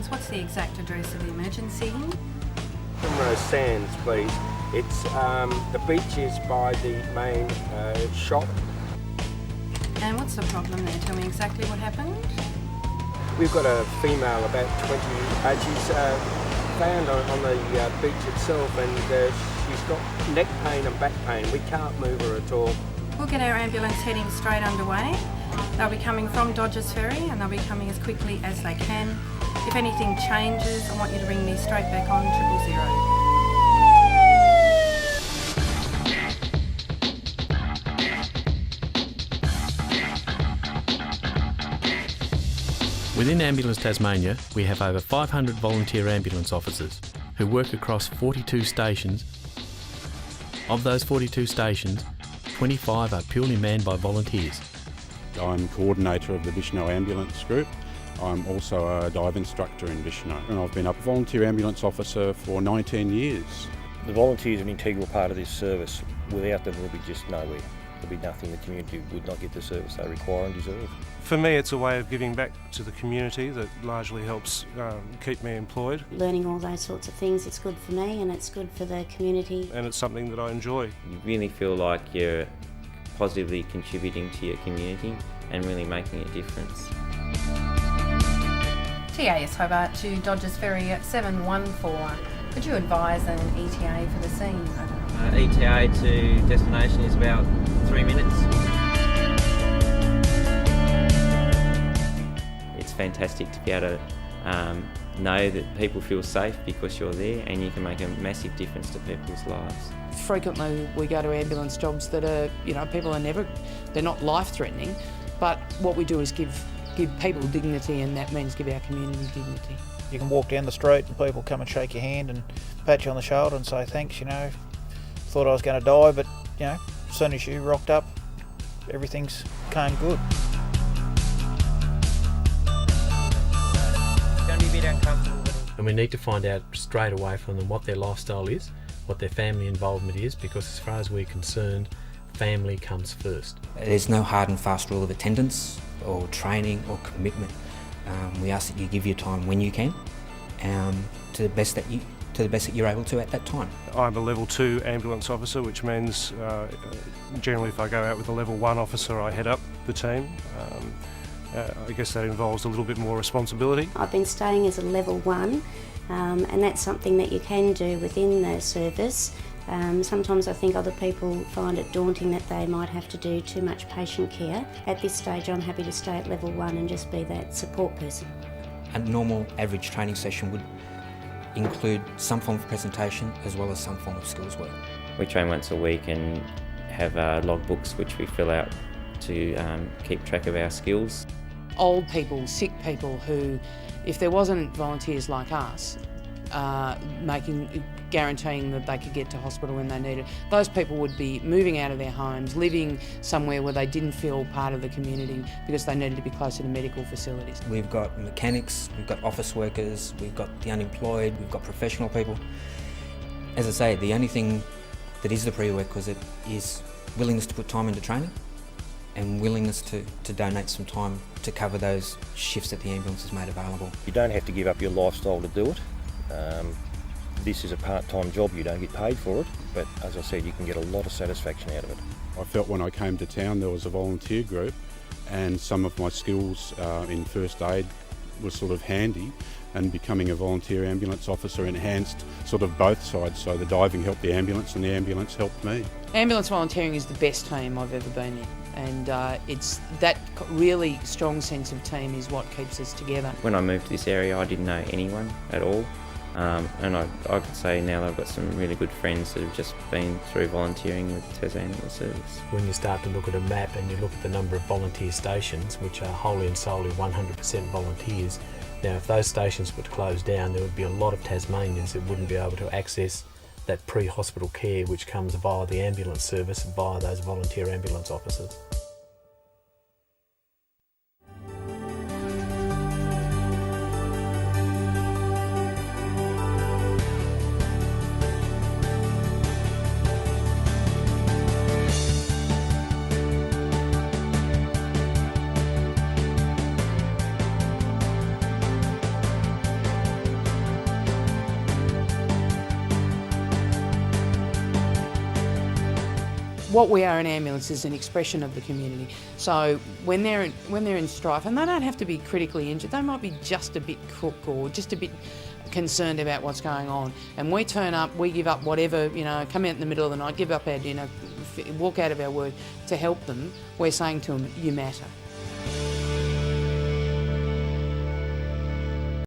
ambulance. What's the exact address of the emergency? Primrose Sands, please. It's the beach is by the main shop. And what's the problem there? Tell me exactly what happened. We've got a female about 20. She's found on the beach itself, and she's got neck pain and back pain. We can't move her at all. We'll get our ambulance heading straight underway. They'll be coming from Dodgers Ferry and they'll be coming as quickly as they can. If anything changes, I want you to ring me straight back on 000. Within Ambulance Tasmania, we have over 500 volunteer ambulance officers who work across 42 stations. Of those 42 stations, 25 are purely manned by volunteers. I'm coordinator of the Bishno Ambulance Group. I'm also a dive instructor in Bishno, and I've been a volunteer ambulance officer for 19 years. The volunteers are an integral part of this service. Without them, we'll be just nowhere. There'll be nothing. The community would not get the service they require and deserve. For me, it's a way of giving back to the community that largely helps keep me employed. Learning all those sorts of things, it's good for me and it's good for the community. And it's something that I enjoy. You really feel like you're positively contributing to your community and really making a difference. TAS Hobart to Dodgers Ferry at 714. Could you advise an ETA for the scene? ETA to destination is about 3 minutes. It's fantastic to be able to know that people feel safe because you're there and you can make a massive difference to people's lives. Frequently we go to ambulance jobs that are, people are they're not life-threatening, but what we do is give people dignity, and that means give our community dignity. You can walk down the street and people come and shake your hand and pat you on the shoulder and say thanks, thought I was going to die, but as soon as you rocked up, everything's came good. It's going to be a bit uncomfortable. And we need to find out straight away from them what their lifestyle is, what their family involvement is, because as far as we're concerned, family comes first. There's no hard and fast rule of attendance or training or commitment. We ask that you give your time when you can, to the best that you're able to at that time. I'm a level 2 ambulance officer, which means generally if I go out with a level 1 officer, I head up the team. I guess that involves a little bit more responsibility. I've been staying as a level 1, and that's something that you can do within the service. Sometimes I think other people find it daunting that they might have to do too much patient care. At this stage I'm happy to stay at level 1 and just be that support person. A normal average training session would include some form of presentation as well as some form of skills work. We train once a week and have logbooks which we fill out to keep track of our skills. Old people, sick people who, if there wasn't volunteers like us, guaranteeing that they could get to hospital when they need it, those people would be moving out of their homes, living somewhere where they didn't feel part of the community because they needed to be closer to medical facilities. We've got mechanics, we've got office workers, we've got the unemployed, we've got professional people. As I say, the only thing that is the prerequisite is willingness to put time into training and willingness to donate some time to cover those shifts that the ambulance has made available. You don't have to give up your lifestyle to do it. This is a part-time job, you don't get paid for it, but as I said, you can get a lot of satisfaction out of it. I felt when I came to town there was a volunteer group, and some of my skills in first aid were sort of handy, and becoming a volunteer ambulance officer enhanced sort of both sides, so the diving helped the ambulance and the ambulance helped me. Ambulance volunteering is the best team I've ever been in, and it's that really strong sense of team is what keeps us together. When I moved to this area I didn't know anyone at all, and I could say now I've got some really good friends that have just been through volunteering with Tasmania Ambulance Service. When you start to look at a map and you look at the number of volunteer stations, which are wholly and solely 100% volunteers, now if those stations were to close down, there would be a lot of Tasmanians that wouldn't be able to access that pre-hospital care which comes via the ambulance service, via those volunteer ambulance officers. what we are in ambulance is an expression of the community. So when they're in strife, and they don't have to be critically injured, they might be just a bit crook or just a bit concerned about what's going on, and we turn up, we give up whatever, come out in the middle of the night, give up our dinner, walk out of our work to help them. We're saying to them, you matter.